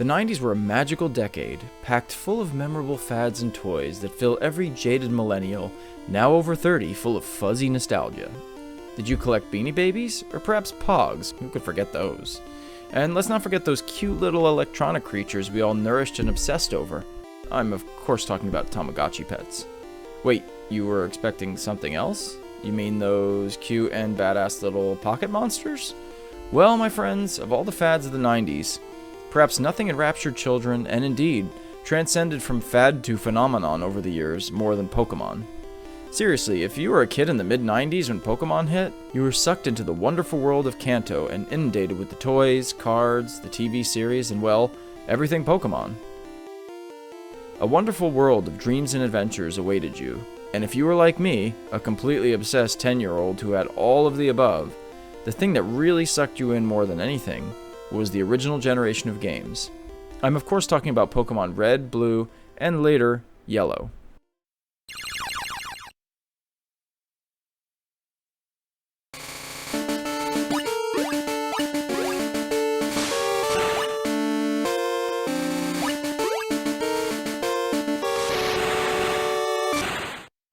The 90s were a magical decade, packed full of memorable fads and toys that fill every jaded millennial, now over 30, full of fuzzy nostalgia. Did you collect Beanie Babies? Or perhaps Pogs? Who could forget those? And let's not forget those cute little electronic creatures we all nourished and obsessed over. I'm of course talking about Tamagotchi pets. Wait, you were expecting something else? You mean those cute and badass little pocket monsters? Well, my friends, of all the fads of the 90s, perhaps nothing enraptured children, and indeed, transcended from fad to phenomenon over the years more than Pokémon. Seriously, if you were a kid in the mid-90s when Pokémon hit, you were sucked into the wonderful world of Kanto and inundated with the toys, cards, the TV series, and well, everything Pokémon. A wonderful world of dreams and adventures awaited you, and if you were like me, a completely obsessed 10-year-old who had all of the above, the thing that really sucked you in more than anything was the original generation of games. I'm of course talking about Pokémon Red, Blue, and later, Yellow.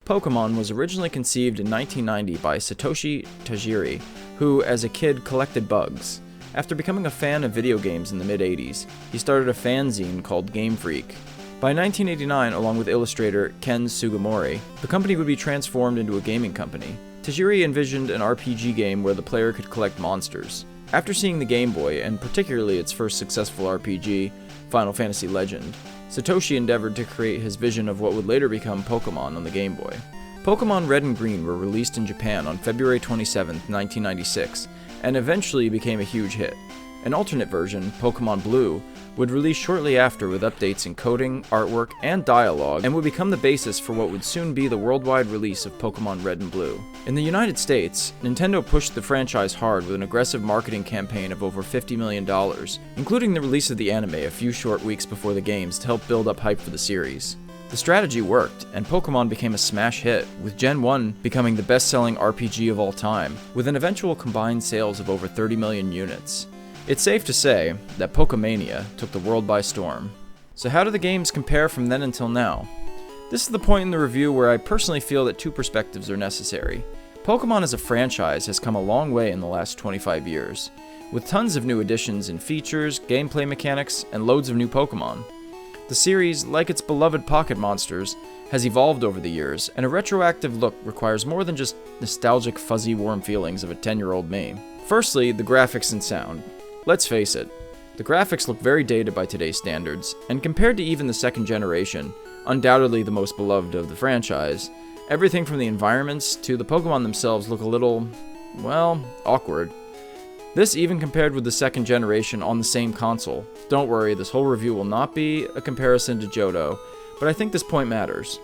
Pokémon was originally conceived in 1990 by Satoshi Tajiri, who, as a kid, collected bugs. After becoming a fan of video games in the mid-80s, he started a fanzine called Game Freak. By 1989, along with illustrator Ken Sugimori, the company would be transformed into a gaming company. Tajiri envisioned an RPG game where the player could collect monsters. After seeing the Game Boy, and particularly its first successful RPG, Final Fantasy Legend, Satoshi endeavored to create his vision of what would later become Pokémon on the Game Boy. Pokémon Red and Green were released in Japan on February 27, 1996, and eventually became a huge hit. An alternate version, Pokémon Blue, would release shortly after with updates in coding, artwork, and dialogue, and would become the basis for what would soon be the worldwide release of Pokémon Red and Blue. In the United States, Nintendo pushed the franchise hard with an aggressive marketing campaign of over $50 million, including the release of the anime a few short weeks before the games to help build up hype for the series. The strategy worked, and Pokémon became a smash hit, with Gen 1 becoming the best-selling RPG of all time, with an eventual combined sales of over 30 million units. It's safe to say that Pokémania took the world by storm. So how do the games compare from then until now? This is the point in the review where I personally feel that two perspectives are necessary. Pokémon as a franchise has come a long way in the last 25 years, with tons of new additions in features, gameplay mechanics, and loads of new Pokémon. The series, like its beloved pocket monsters, has evolved over the years, and a retroactive look requires more than just nostalgic fuzzy warm feelings of a 10-year-old me. Firstly, the graphics and sound. Let's face it, the graphics look very dated by today's standards, and compared to even the second generation, undoubtedly the most beloved of the franchise, everything from the environments to the Pokemon themselves look a little, well, awkward. This even compared with the second generation on the same console. Don't worry, this whole review will not be a comparison to Johto, but I think this point matters.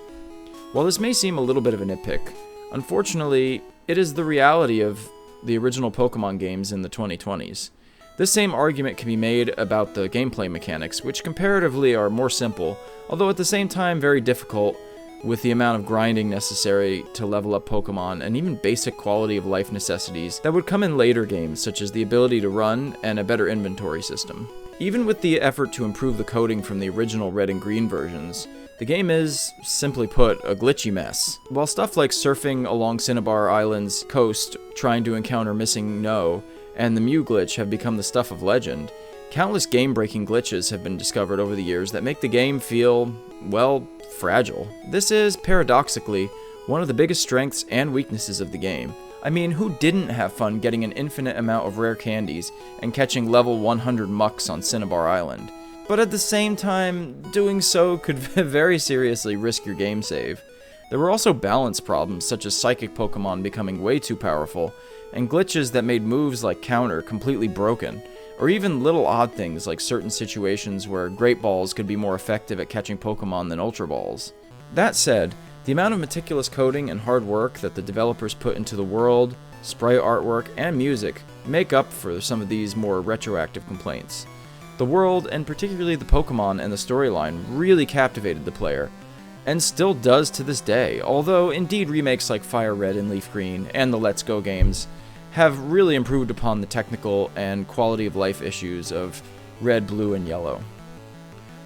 While this may seem a little bit of a nitpick, unfortunately, it is the reality of the original Pokemon games in the 2020s. This same argument can be made about the gameplay mechanics, which comparatively are more simple, although at the same time very difficult, with the amount of grinding necessary to level up Pokemon and even basic quality of life necessities that would come in later games, such as the ability to run and a better inventory system. Even with the effort to improve the coding from the original Red and Green versions, the game is, simply put, a glitchy mess. While stuff like surfing along Cinnabar Island's coast, trying to encounter Missing No, and the Mew glitch have become the stuff of legend, countless game-breaking glitches have been discovered over the years that make the game feel, well, fragile. This is, paradoxically, one of the biggest strengths and weaknesses of the game. I mean, who didn't have fun getting an infinite amount of rare candies and catching level 100 mucks on Cinnabar Island? But at the same time, doing so could very seriously risk your game save. There were also balance problems such as psychic Pokemon becoming way too powerful, and glitches that made moves like Counter completely broken, or even little odd things like certain situations where Great Balls could be more effective at catching Pokemon than Ultra Balls. That said, the amount of meticulous coding and hard work that the developers put into the world, sprite artwork, and music make up for some of these more retroactive complaints. The world, and particularly the Pokemon and the storyline, really captivated the player, and still does to this day, although indeed remakes like Fire Red and Leaf Green and the Let's Go games have really improved upon the technical and quality of life issues of Red, Blue, and Yellow.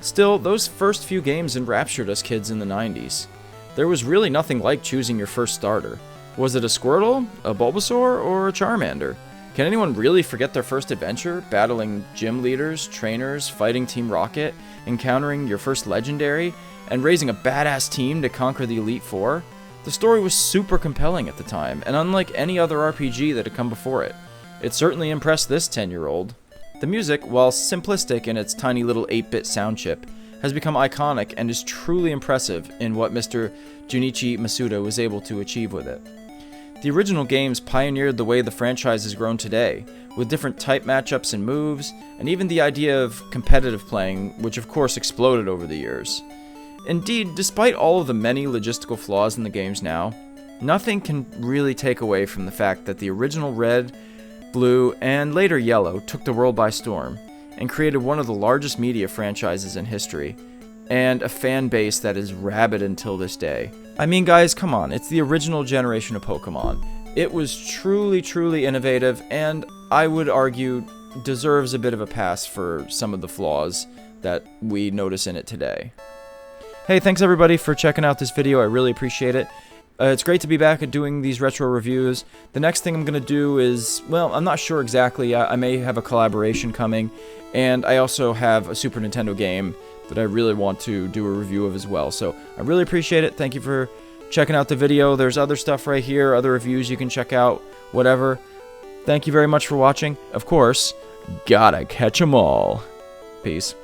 Still, those first few games enraptured us kids in the 90s. There was really nothing like choosing your first starter. Was it a Squirtle, a Bulbasaur, or a Charmander? Can anyone really forget their first adventure, battling gym leaders, trainers, fighting Team Rocket, encountering your first legendary, and raising a badass team to conquer the Elite Four? The story was super compelling at the time, and unlike any other RPG that had come before it. It certainly impressed this 10-year-old. The music, while simplistic in its tiny little 8-bit sound chip, has become iconic and is truly impressive in what Mr. Junichi Masuda was able to achieve with it. The original games pioneered the way the franchise has grown today, with different type matchups and moves, and even the idea of competitive playing, which of course exploded over the years. Indeed, despite all of the many logistical flaws in the games now, nothing can really take away from the fact that the original Red, Blue, and later Yellow took the world by storm, and created one of the largest media franchises in history, and a fan base that is rabid until this day. I mean, guys, come on, it's the original generation of Pokémon. It was truly, truly innovative, and I would argue deserves a bit of a pass for some of the flaws that we notice in it today. Hey, thanks everybody for checking out this video, I really appreciate it. It's great to be back at doing these retro reviews. The next thing I'm going to do is, well, I'm not sure exactly, I may have a collaboration coming, and I also have a Super Nintendo game that I really want to do a review of as well. So I really appreciate it. Thank you for checking out the video. There's other stuff right here, other reviews you can check out, whatever. Thank you very much for watching. Of course, gotta catch 'em all. Peace.